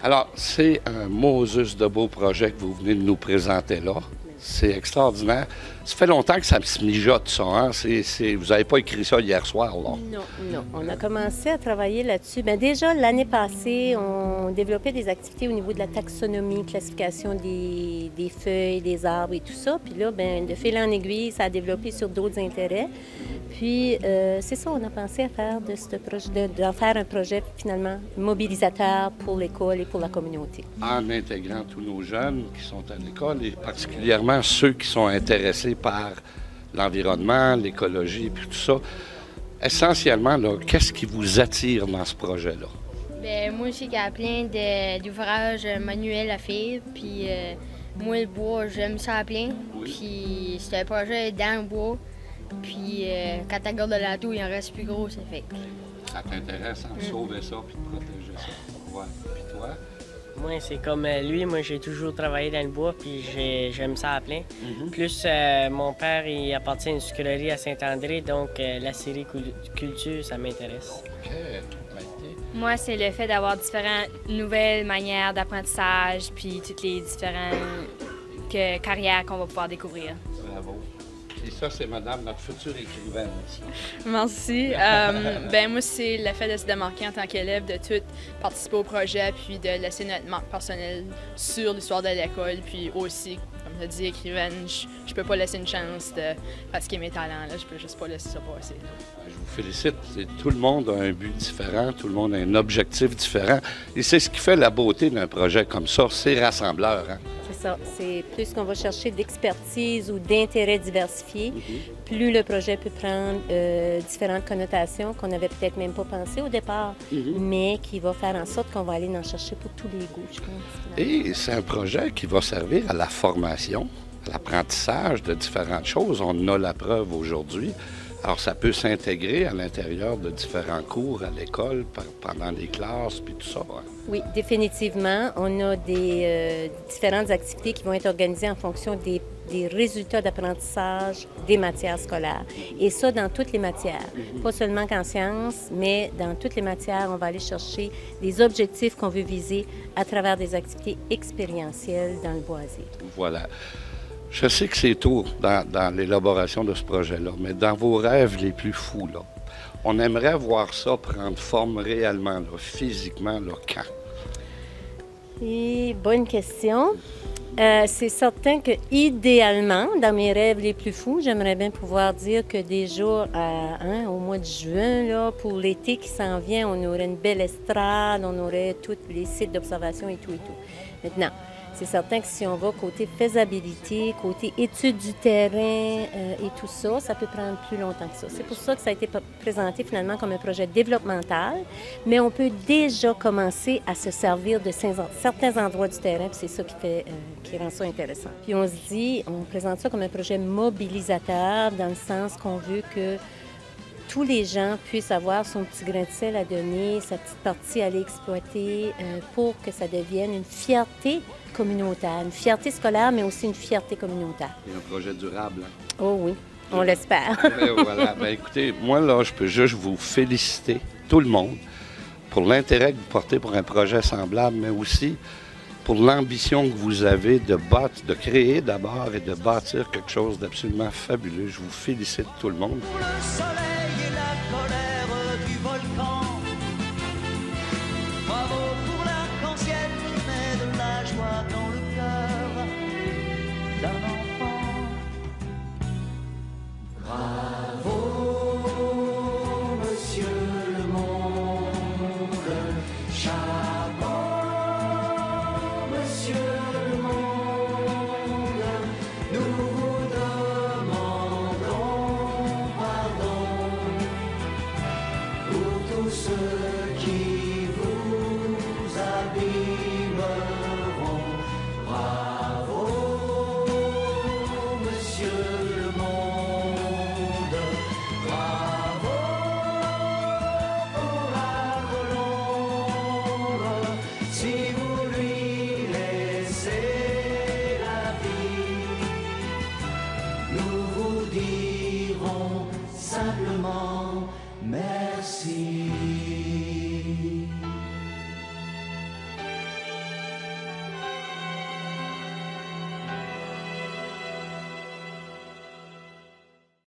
Alors, c'est un Moses de beau projet que vous venez de nous présenter là. C'est extraordinaire. Ça fait longtemps que ça se mijote, ça. Hein? Vous n'avez pas écrit ça hier soir, là? Non. On a commencé à travailler là-dessus. Bien, déjà, l'année passée, on développait des activités au niveau de la taxonomie, classification des feuilles, des arbres et tout ça. Puis là, bien, de fil en aiguille, ça a développé sur d'autres intérêts. Puis, c'est ça, on a pensé à faire de ce projet, d'en faire un projet, finalement, mobilisateur pour l'école et pour la communauté. En intégrant tous nos jeunes qui sont à l'école et particulièrement ceux qui sont intéressés par l'environnement, l'écologie et tout ça. Essentiellement, là, qu'est-ce qui vous attire dans ce projet-là? Bien, moi aussi, il y a plein d'ouvrages manuels à faire. Puis, moi, le bois, j'aime ça plein. Oui. Puis, c'est un projet dans le bois. Puis, quand tu regardes la tour, il en reste plus gros, ça fait. Ça t'intéresse de sauver ça puis de protéger ça? Ouais. Puis toi? Moi, c'est comme lui. Moi, j'ai toujours travaillé dans le bois, puis j'aime ça à plein. Plus, mon père, il appartient à une sucrerie à Saint-André, donc la série culture, ça m'intéresse. OK. Maïté? Moi, c'est le fait d'avoir différentes nouvelles manières d'apprentissage, puis toutes les différentes carrières qu'on va pouvoir découvrir. Bravo. Et ça, c'est madame, notre future écrivaine ici. Merci. Moi, c'est le fait de se démarquer en tant qu'élève, de tout participer au projet, puis de laisser notre marque personnelle sur l'histoire de l'école, puis aussi, comme je dis, écrivaine, je peux pas laisser une chance de pratiquer mes talents, là. Je peux juste pas laisser ça passer. Je vous félicite. Tout le monde a un but différent, tout le monde a un objectif différent. Et c'est ce qui fait la beauté d'un projet comme ça, c'est rassembleur. Hein? C'est ça. C'est plus qu'on va chercher d'expertise ou d'intérêts diversifiés, plus le projet peut prendre différentes connotations qu'on n'avait peut-être même pas pensé au départ, mais qui va faire en sorte qu'on va aller en chercher pour tous les goûts, je pense. Et c'est un projet qui va servir à la formation, à l'apprentissage de différentes choses. On en a la preuve aujourd'hui. Alors, ça peut s'intégrer à l'intérieur de différents cours à l'école, pendant les classes, puis tout ça. Hein? Oui, définitivement. On a des différentes activités qui vont être organisées en fonction des résultats d'apprentissage des matières scolaires. Et ça, dans toutes les matières. Pas seulement qu'en sciences, mais dans toutes les matières, on va aller chercher des objectifs qu'on veut viser à travers des activités expérientielles dans le boisier. Voilà. Je sais que c'est tôt dans l'élaboration de ce projet-là, mais dans vos rêves les plus fous, là, on aimerait voir ça prendre forme réellement, là, physiquement, là, quand? Et bonne question. C'est certain que idéalement, dans mes rêves les plus fous, j'aimerais bien pouvoir dire que déjà au mois de juin, là, pour l'été qui s'en vient, on aurait une belle estrade, on aurait tous les sites d'observation et tout et tout. Maintenant, c'est certain que si on va côté faisabilité, côté étude du terrain et tout ça, ça peut prendre plus longtemps que ça. C'est pour ça que ça a été présenté finalement comme un projet développemental, mais on peut déjà commencer à se servir de certains endroits du terrain, puis c'est ça qui rend ça intéressant. Puis on se dit, on présente ça comme un projet mobilisateur dans le sens qu'on veut que tous les gens puissent avoir son petit grain de sel à donner, sa petite partie à aller exploiter pour que ça devienne une fierté communautaire, une fierté scolaire, mais aussi une fierté communautaire. C'est un projet durable. Hein? Oh oui, on l'espère. Voilà. Bien, écoutez, moi, là, je peux juste vous féliciter, tout le monde, pour l'intérêt que vous portez pour un projet semblable, mais aussi pour l'ambition que vous avez de créer d'abord et de bâtir quelque chose d'absolument fabuleux. Je vous félicite, tout le monde. Pour le soleil et la colère du volcan. Bravo pour l'arc-en-ciel qui met de la joie dans le cœur d'un enfant. Bravo, monsieur le monde,